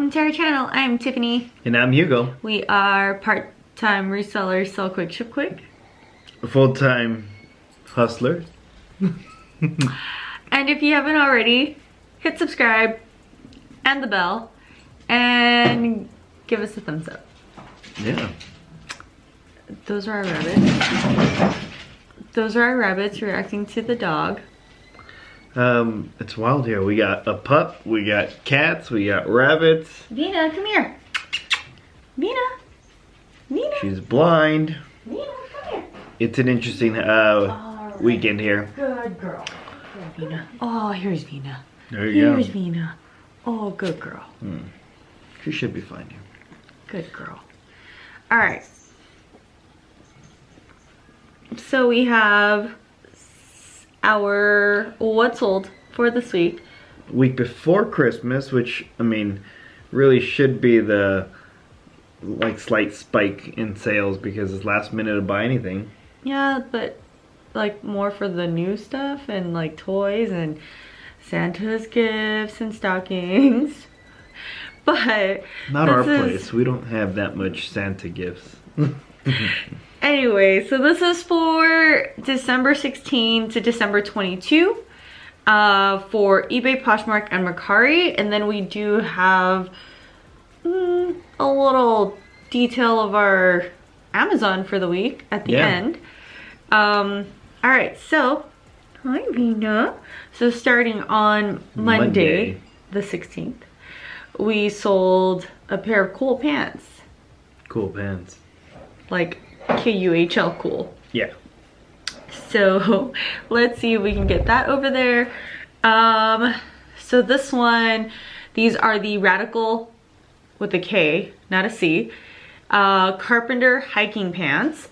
welcome to our channel. I'm Tiffany. And I'm Hugo. We are part-time resellers, sell quick, ship quick. Full-time hustlers. And if you haven't already, hit subscribe and the bell and give us a thumbs up. Yeah. Those are our rabbits. Those are our rabbits reacting to the dog. It's wild here. We got a pup, we got cats, we got rabbits. Vina, come here. Vina. Vina. She's blind. Vina, come here. It's an interesting weekend here. Good girl. Good Vina. Oh, here's Vina. There you go. Here's Vina. Oh, good girl. She should be fine here. Good girl. All right. So we have our what's sold for this week. Week before Christmas, which I mean really should be the slight spike in sales because it's last minute to buy anything. Yeah, but like more for the new stuff and like toys and Santa's gifts and stockings. But not our place. We don't have that much Santa gifts. Anyway, so this is for December 16 to December 22 for eBay, Poshmark, and Mercari. And then we do have a little detail of our Amazon for the week at the end. All right, so hi Vina. So starting on Monday the 16th, we sold a pair of cool pants. Cool pants. Like K-U-H-L cool. Yeah. So let's see if we can get that over there. So this one, these are the Radical with a K, not a C, Carpenter hiking pants.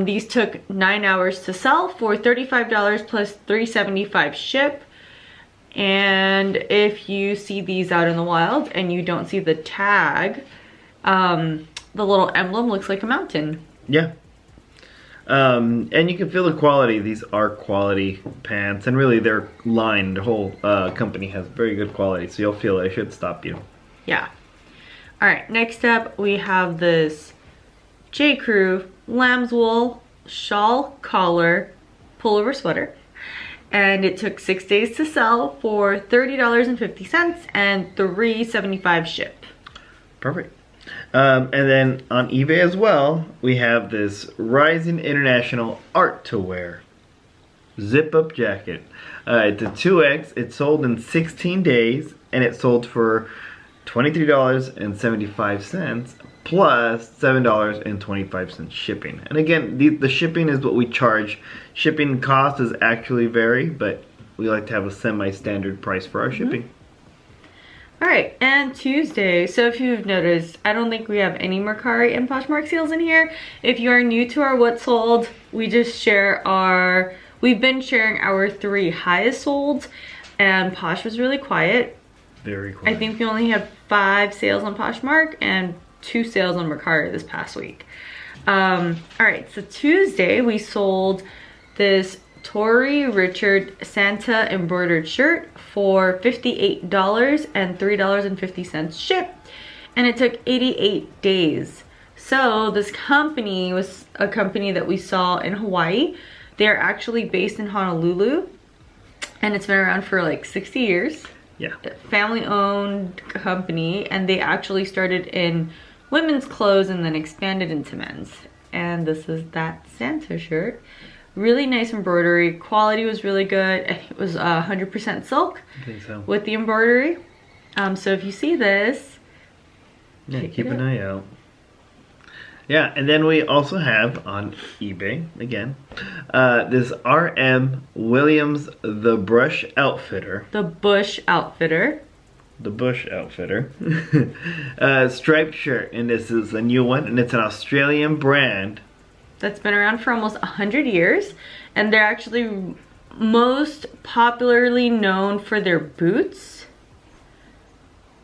These took 9 hours to sell for $35 plus $3.75 ship. And if you see these out in the wild and you don't see the tag, the little emblem looks like a mountain. Yeah. And you can feel the quality. These are quality pants, and really they're lined. The whole company has very good quality, so you'll feel it should stop you. Yeah. All right, next up we have this J. Crew lamb's wool shawl collar pullover sweater, and it took 6 days to sell for $30.50 and $3.75 ship. Perfect. And then on eBay as well, we have this Rising International Art to Wear zip up jacket. It's a 2X. It sold in 16 days, and it sold for $23.75 plus $7.25 shipping. And again, the shipping is what we charge. Shipping cost is actually vary, but we like to have a semi-standard price for our shipping. All right, and Tuesday, so if you've noticed, I don't think we have any Mercari and Poshmark sales in here. If you are new to our What Sold, we just share we've been sharing our 3 highest solds, and Posh was really quiet. Very quiet. I think we only had 5 sales on Poshmark and 2 sales on Mercari this past week. All right, so Tuesday we sold this Tori Richard Santa embroidered shirt for $58 and $3.50 ship, and it took 88 days. So this company was a company that we saw in Hawaii. They're actually based in Honolulu, and it's been around for like 60 years. Yeah. Family owned company, and they actually started in women's clothes and then expanded into men's. And this is that Santa shirt. Really nice embroidery. Quality was really good. It was 100% silk. I think so. With the embroidery. So if you see this, yeah, keep an eye out. Yeah, and then we also have on eBay again this RM Williams the Brush Outfitter. The Bush Outfitter. The Bush Outfitter. Striped shirt, and this is a new one, and it's an Australian brand. That's been around for almost 100 years, and they're actually most popularly known for their boots.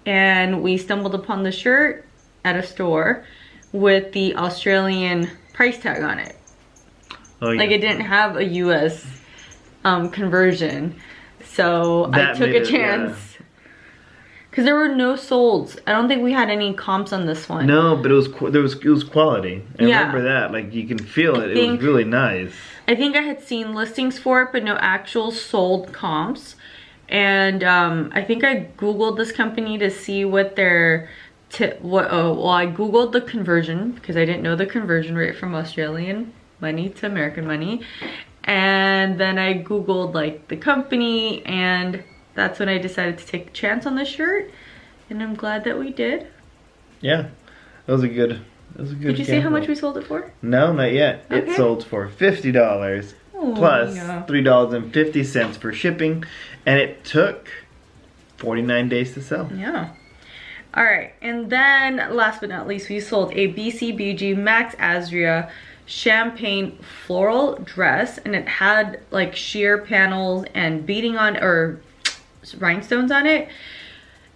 And we stumbled upon the shirt at a store with the Australian price tag on it. Oh, yeah. Like it didn't have a US conversion, so I took a chance. Because there were no solds. I don't think we had any comps on this one. No, but it was quality. I remember that. Like, you can feel it. It was really nice. I think I had seen listings for it, but no actual sold comps. And I think I Googled this company to see what their I Googled the conversion because I didn't know the conversion rate from Australian money to American money. And then I Googled like the company, and that's when I decided to take a chance on this shirt, and I'm glad that we did. Yeah, that was a good Did you see how much we sold it for? No, not yet. Okay. It sold for $50 plus $3.50 for shipping, and it took 49 days to sell. Yeah. All right, and then last but not least, we sold a BCBG Max Azria champagne floral dress, and it had like sheer panels and beading on or rhinestones on it.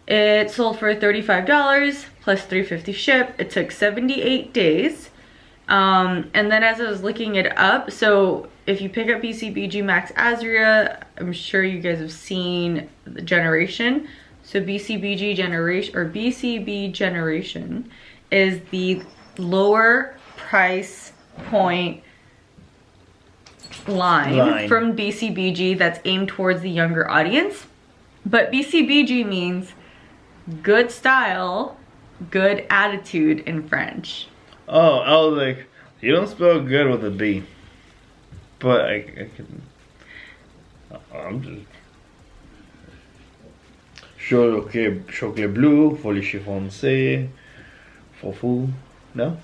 It sold for $35 plus $3.50 ship. It took 78 days. And then as I was looking it up, so if you pick up BCBG Max Azria, I'm sure you guys have seen the generation. So BCBG generation or BCB generation is the lower price point line from BCBG that's aimed towards the younger audience. But BCBG means good style, good attitude in French. Oh, I was like, you don't spell good with a B. But I can. I'm just. Chocolat bleu, folie chiffonnée, foufou. No?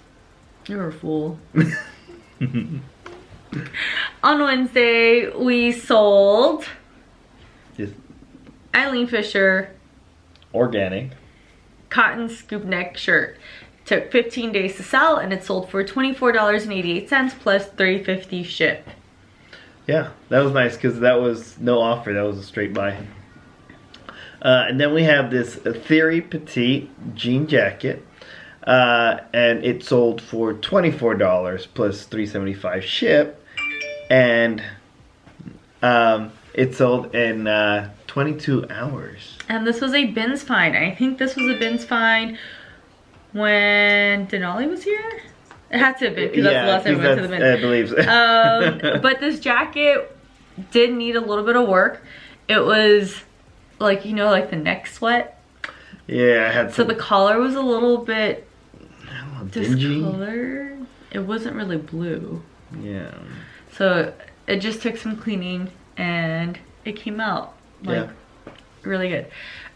You're a fool. On Wednesday, we sold Eileen Fisher organic cotton scoop neck shirt. Took 15 days to sell, and it sold for $24.88 plus $3.50 ship. Yeah, that was nice because that was no offer. That was a straight buy. And then we have this Theory Petite jean jacket. And it sold for $24 plus $3.75 ship. And it sold in 22 hours. And this was a bins find. I think this was a bins find when Denali was here. It had to have been because that's the last time we went to the bin. I believe so. But this jacket did need a little bit of work. It was like, you know, like the neck sweat. Yeah, I had so the collar was a little bit dingy. Discolored. It wasn't really blue. Yeah. So it just took some cleaning and it came out like really good.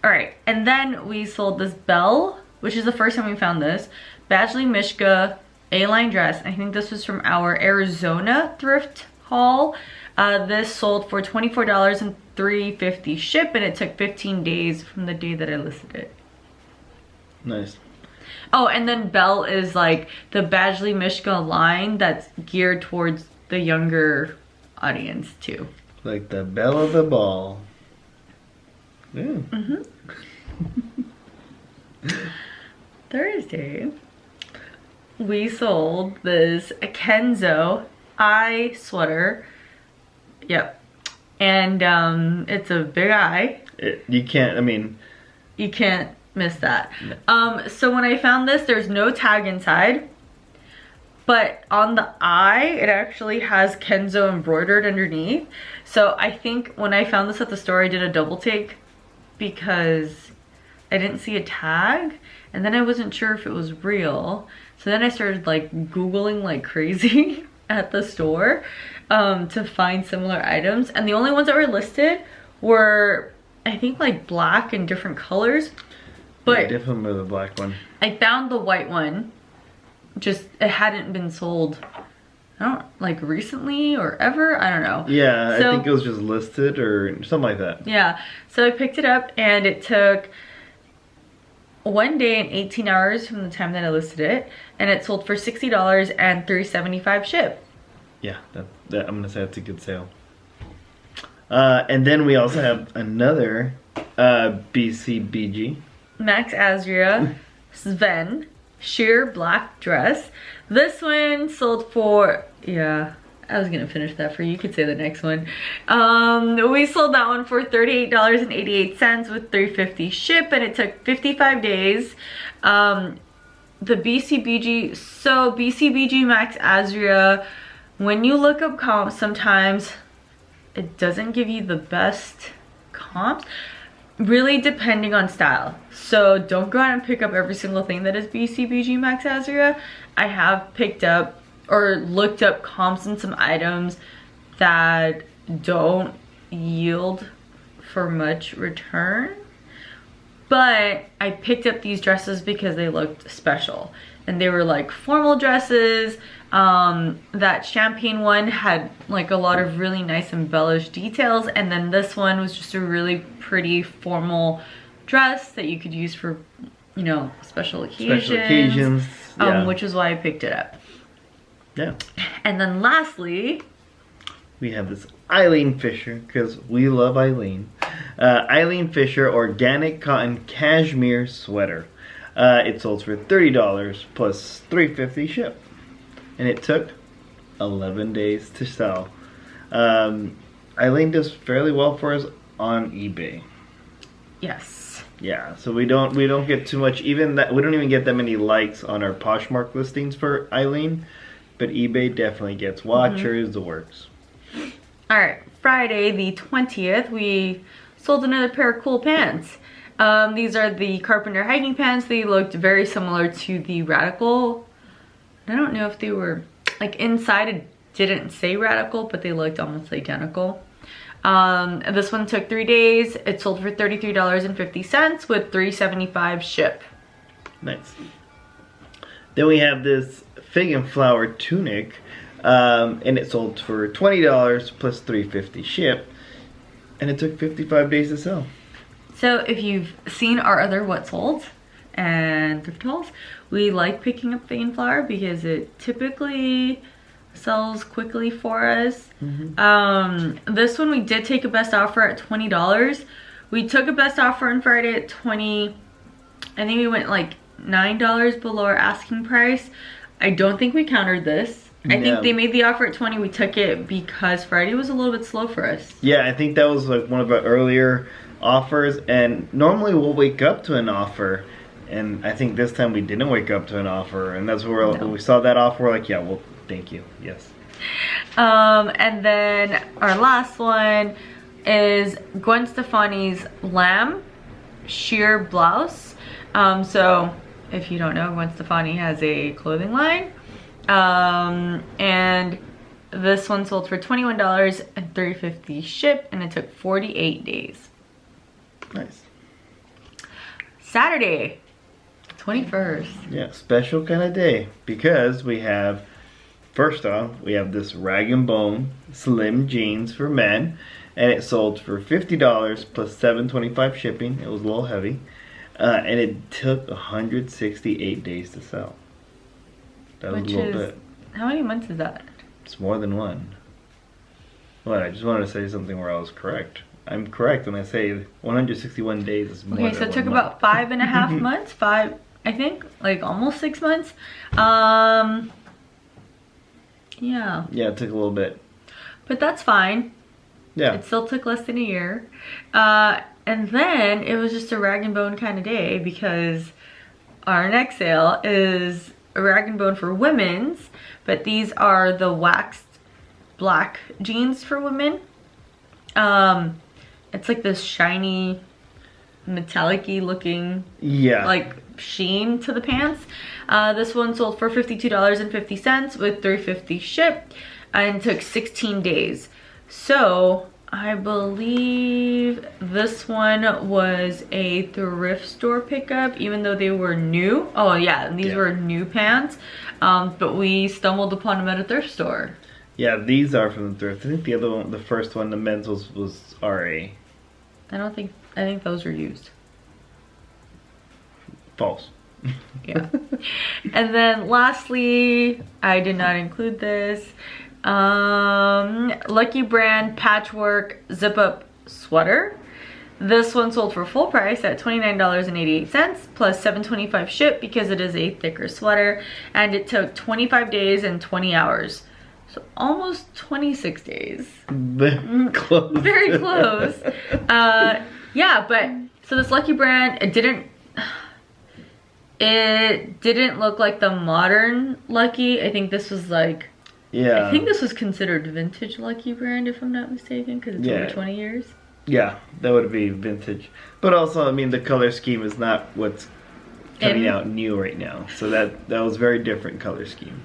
All right, and then we sold this Belle, which is the first time we found this. Badgley Mishka A-line dress. I think this was from our Arizona thrift haul. This sold for $24 and $3.50 ship, and it took 15 days from the day that I listed it. Nice. Oh, and then Belle is like the Badgley Mishka line that's geared towards the younger audience too. Like the belle of the ball. Yeah. Thursday, we sold this Kenzo eye sweater. Yep. And it's a big eye. You can't miss that. No. So when I found this, there's no tag inside. But on the eye, it actually has Kenzo embroidered underneath. So I think when I found this at the store, I did a double take because I didn't see a tag. And then I wasn't sure if it was real. So then I started like Googling like crazy at the store to find similar items. And the only ones that were listed were, I think, like black and different colors. But yeah, different with the black one. I found the white one. Just it hadn't been sold, I don't like recently or ever, I don't know. Yeah, so, I think it was just listed or something like that. Yeah, so I picked it up and it took 1 day and 18 hours from the time that I listed it, and it sold for $60 and $3.75 ship. Yeah, that I'm gonna say that's a good sale. And then we also have another BCBG Max Azria Sven sheer black dress. This one sold for, yeah, I was gonna finish that for you. You could say the next one. We sold that one for $38.88 with $3.50 ship, and it took 55 days. The BCBG, so BCBG Max Azria, when you look up comps, sometimes it doesn't give you the best comps, really depending on style. So don't go out and pick up every single thing that is BCBG Max Azria. I have picked up or looked up comps in some items that don't yield for much return, but I picked up these dresses because they looked special and they were like formal dresses. That champagne one had like a lot of really nice embellished details, and then this one was just a really pretty formal dress that you could use for, you know, special occasions, yeah. Which is why I picked it up. Yeah. And then lastly, we have this Eileen Fisher, because we love Eileen. Eileen Fisher Organic Cotton Cashmere Sweater. It sold for $30 plus $3.50 ship. And it took 11 days to sell. Eileen does fairly well for us on eBay. yes. Yeah, so we don't get too much, even that we don't even get that many likes on our Poshmark listings for Eileen, but eBay definitely gets watchers, the works. All right, Friday the 20th, we sold another pair of cool pants. These are the Carpenter hiking pants. They looked very similar to the Radical. I don't know if they were, like inside it didn't say Radical, but they looked almost identical. This one took 3 days. It sold for $33.50 with $3.75 ship. Nice. Then we have this Fig and Flower tunic, and it sold for $20 plus $3.50 ship, and it took 55 days to sell. So if you've seen our other what sold and thrift hauls, we like picking up Fig and Flower because it typically sells quickly for us. This one we did take a best offer at $20. We took a best offer on Friday at $20. I think we went like $9 below our asking price. I don't think we countered this. I think they made the offer at $20. We took it because Friday was a little bit slow for us. Yeah, I think that was like one of our earlier offers, and normally we'll wake up to an offer, and I think this time we didn't wake up to an offer, and that's where when we saw that offer, we're like, yeah, well, thank you, yes. And then our last one is Gwen Stefani's Lamb sheer blouse. So if you don't know, Gwen Stefani has a clothing line, and this one sold for $21 and $3.50 ship, and it took 48 days. Nice. Saturday, 21st. Yeah, special kind of day, because we have, first off, we have this Rag & Bone slim jeans for men, and it sold for $50 plus $7.25 shipping. It was a little heavy, and it took 168 days to sell. That was a little bit. How many months is that? It's more than one. Well, I just wanted to say something where I was correct. I'm correct when I say 161 days is more than 1 month. Okay, so it took about 5.5 months, I think, like almost 6 months. Yeah. Yeah, it took a little bit. But that's fine. Yeah. It still took less than a year. And then it was just a Rag & Bone kind of day, because our next sale is a Rag & Bone for women's, but these are the waxed black jeans for women. It's like this shiny, metallic-y looking, like sheen to the pants. This one sold for $52.50 with $3.50 ship, and took 16 days. So I believe this one was a thrift store pickup, even though they were new. Oh yeah, these were new pants, but we stumbled upon them at a thrift store. Yeah, these are from the thrift. I think the other one, the first one, the men's was RA. I think those are used. False. Yeah. And then lastly, I did not include this, Lucky Brand patchwork zip up sweater. This one sold for full price at $29.88 plus $7.25 ship, because it is a thicker sweater, and it took 25 days and 20 hours. So almost 26 days. Very close. Very close. Yeah, but so this Lucky brand, it didn't look like the modern Lucky. I think this was like, yeah. I think this was considered vintage Lucky brand, if I'm not mistaken, because it's over 20 years. Yeah, that would be vintage. But also, I mean, the color scheme is not what's coming out new right now. So that was very different color scheme.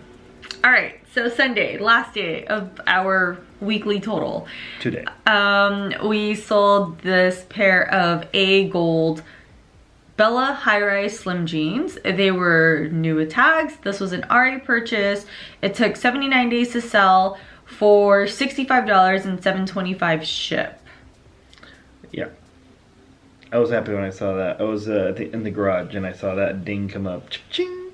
All right, so Sunday, last day of our weekly total. Today. We sold this pair of A Gold Bella high-rise slim jeans. They were new with tags. This was an RA purchase. It took 79 days to sell for $65 and $7.25 ship. Yeah. I was happy when I saw that. I was in the garage and I saw that ding come up. Ching.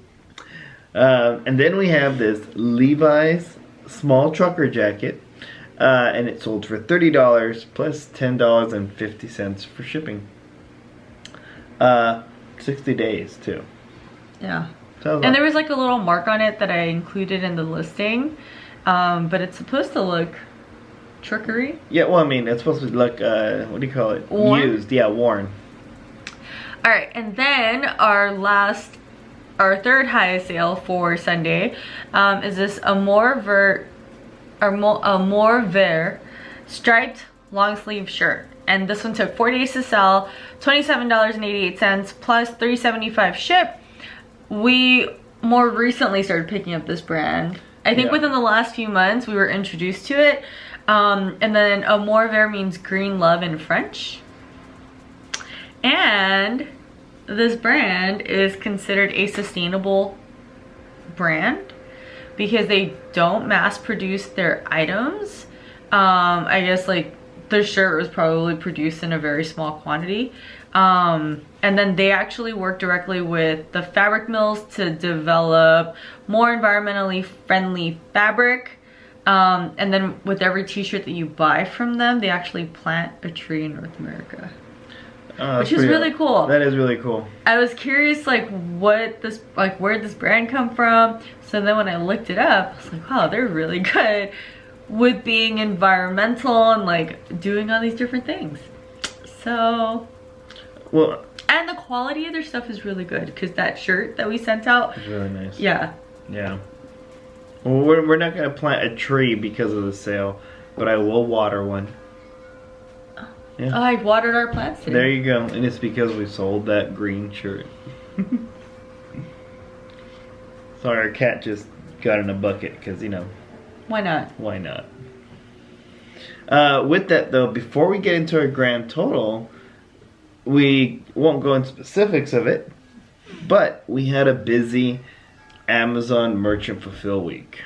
And then we have this Levi's small trucker jacket. And it sold for $30 plus $10.50 for shipping. 60 days too. Yeah. And there was like a little mark on it that I included in the listing. But it's supposed to look trickery. Yeah, well, I mean, it's supposed to look, what do you call it? Worn? Used, yeah, worn. All right, and then our third highest sale for Sunday is this Amore Vert striped long sleeve shirt. And this one took 4 days to sell, $27.88 plus $3.75 ship. We more recently started picking up this brand. I think within the last few months we were introduced to it. And then Amore Vert means green love in French. And this brand is considered a sustainable brand because they don't mass produce their items. I guess like the shirt was probably produced in a very small quantity. And then they actually work directly with the fabric mills to develop more environmentally friendly fabric. And then with every t-shirt that you buy from them, they actually plant a tree in North America. Which is really cool. That is really cool. I was curious like where this brand come from. So then when I looked it up, I was like, wow, they're really good with being environmental and like doing all these different things. So, well, and the quality of their stuff is really good because that shirt that we sent out is really nice. Yeah. Yeah. Well, we're not gonna plant a tree because of the sale, but I will water one. Yeah. Oh, I watered our plants today. There you go, and it's because we sold that green shirt. Sorry, our cat just got in a bucket because, you know. Why not? Why not? With that though, before we get into our grand total, we won't go into specifics of it, but we had a busy Amazon Merchant Fulfill week.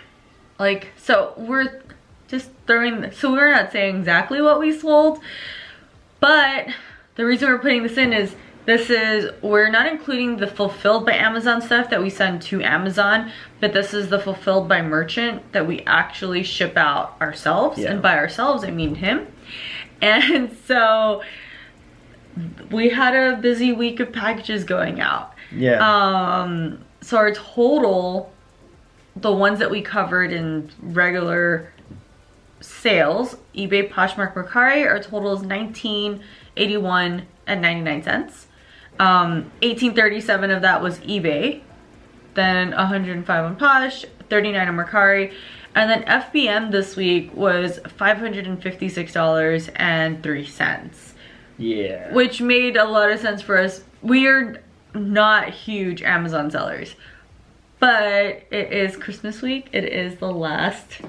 Like, so we're just throwing, so we're not saying exactly what we sold, but the reason we're putting this in is we're not including the fulfilled by Amazon stuff that we send to Amazon, but this is the fulfilled by merchant that we actually ship out ourselves. And by ourselves, I mean him. And so we had a busy week of packages going out. Yeah. So our total, the ones that we covered in regular sales, eBay, Poshmark, Mercari, our total is $19.81.99. $18.37 of that was eBay, then $105 on Posh, $39 on Mercari, and then FBM this week was $556.03. Yeah. Which made a lot of sense for us. We are not huge Amazon sellers, but it is Christmas week. It is the last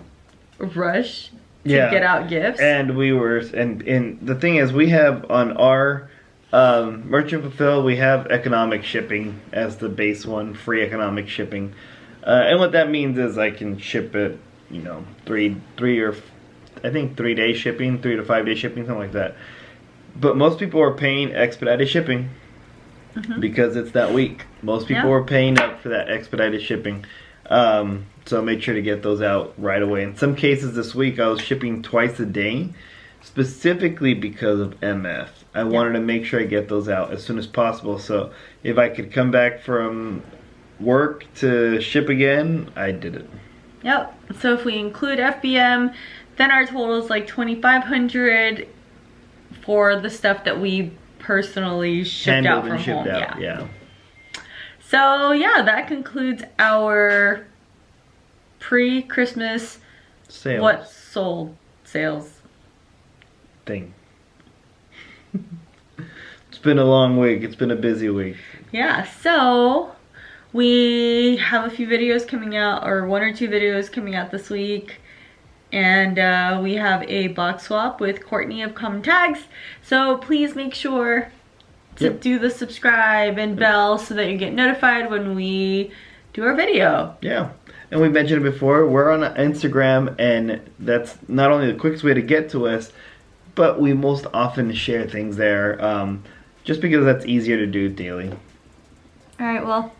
rush to get out gifts. And we were, and the thing is, we have on our Merchant Fulfill, we have economic shipping as the base one, free economic shipping. And what that means is I can ship it, you know, 3 day shipping, 3 to 5 day shipping, something like that. But most people are paying expedited shipping because it's that week. Most people are paying up for that expedited shipping. So make sure to get those out right away. In some cases this week I was shipping twice a day, specifically because of MF. I wanted to make sure I get those out as soon as possible. So if I could come back from work to ship again, I did it. Yep. So if we include FBM, then our total is like $2,500 for the stuff that we personally shipped out from home. Yeah. So yeah, that concludes our pre-Christmas Sales. what sold sales thing. It's been a long week. It's been a busy week. Yeah, so we have a few videos coming out, or 1 or 2 videos coming out this week. And we have a box swap with Courtney of Common Tags. So please make sure to do the subscribe and bell so that you get notified when we do our video. Yeah. And we mentioned it before, we're on Instagram, and that's not only the quickest way to get to us, but we most often share things there, just because that's easier to do daily. Alright, well,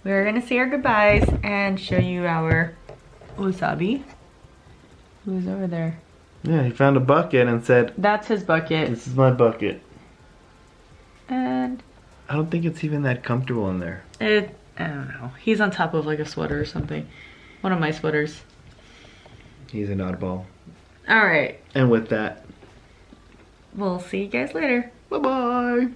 we're gonna say our goodbyes and show you our wasabi. Who's over there? Yeah, he found a bucket and said, that's his bucket. this is my bucket. And I don't think it's even that comfortable in there. I don't know. He's on top of like a sweater or something. One of my sweaters. He's an oddball. Alright. And with that, We'll see you guys later. bye-bye.